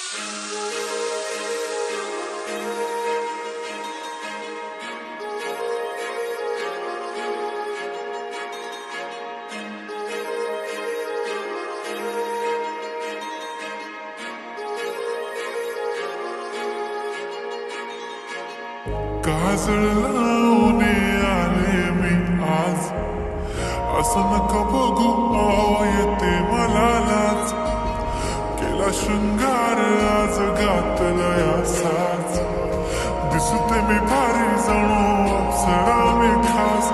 काजळ लावून आले मी आज, असं नका बघू येते मला लाज. केला शृंगार आज घातला असाच, दिसते मी भारी जणू अप्सरा मी खास.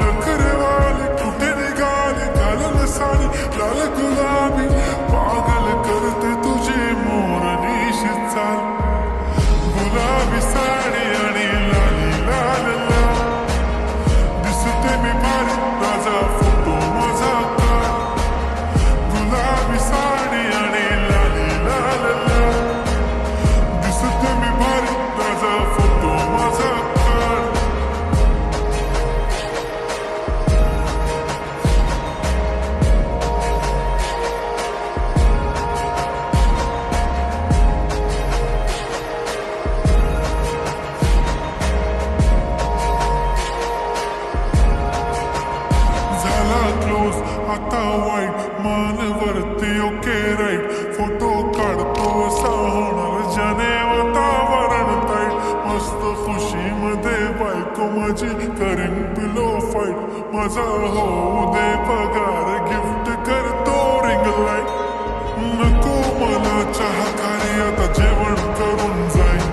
नखरेवाले कुठे निघाले घालून साडी लाल गुलाबी, पागल करते तुझे मोरनीशी चाल. गुलाबी साडी आणि लाली लाल लाल, दिसते मी भारी राजा फोटो माझा काढ. गुलाबी साडी आणि लाली लाल लाल, दिसते मी भारी राजा फोटो माझा काढ. क्लोज आता वाईट मानवरती ओके राईट. फोटो काढतो असा होणार ज्याने वातावरण ताईट. मस्त खुशीमध्ये बायको माझी करीन पिलो फाईट. माझा होऊ दे पगार गिफ्ट करतो रिंग लाईट. नको मला चहाकारी आता जेवण करून जाईन.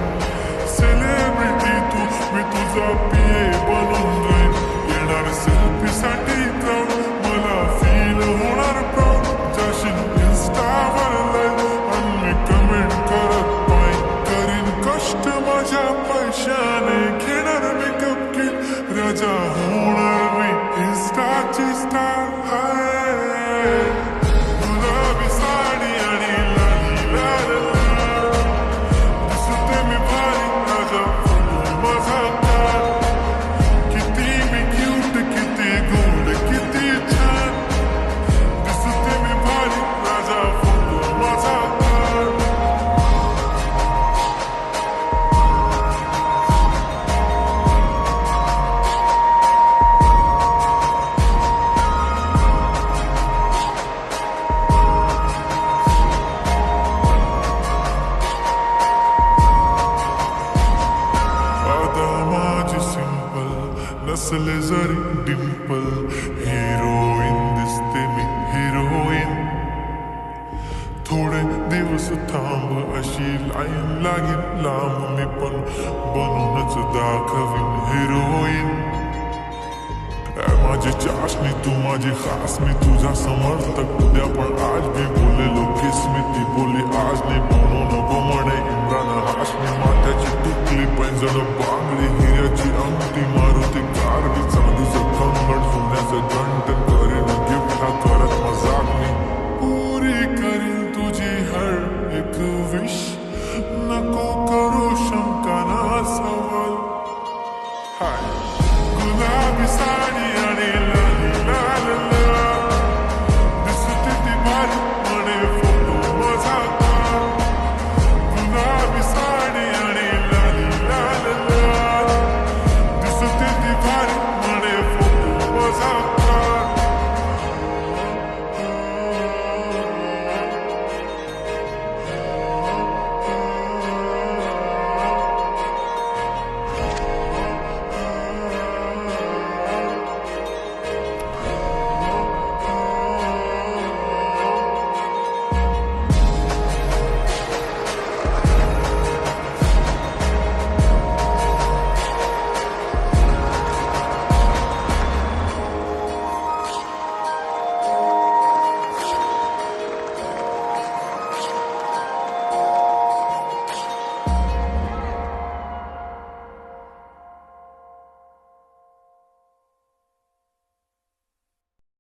सेलिब्रिटी तू मी तुझा पिये बनून राहीन. येणार सेल्फी साठी क्राऊड, मला फील होणार प्राऊड. जाशील इन्स्टावर लाईव्ह आणि मी कमेंट करत पाय. करीन कष्ट माझ्या पैशाने, घेणार मेकअप किट. राजा होणार मी इन्स्टाची स्टार. गुलाबी साडी आणि लाली लाल लाल, दिसते मी भारी राजा फोटो माझा काढ. किती मी क्यूट किती गोड किती छान, दिसते मी भारी राजा फोटो माझा काढ. आता माझी सिंपल नसले जरी डिंपल, हिरोईन दिसते मी हिरोईन. थोडे दिवस थांब अशी लाईन लागेल लांब, मी पण बनूनच दाखवीन हिरोईन. माझी चाशनी तू माझी खास, मी तुझा समर्थक. उद्या पण आज मी बोलेलो किस्मती बोली आज नाही. म्हणू नको म्हणे इम्रान हाशमी. माथ्याची टिकली पैंजण बांगडी, हिऱ्याची अंगठी मारुती कारवी. चांदीचं कंगण सोन्याचं घंटन, करीन गिफ्ट हा करत मजाक मी. पुरी करीन तुझी हर एक विश, नको करू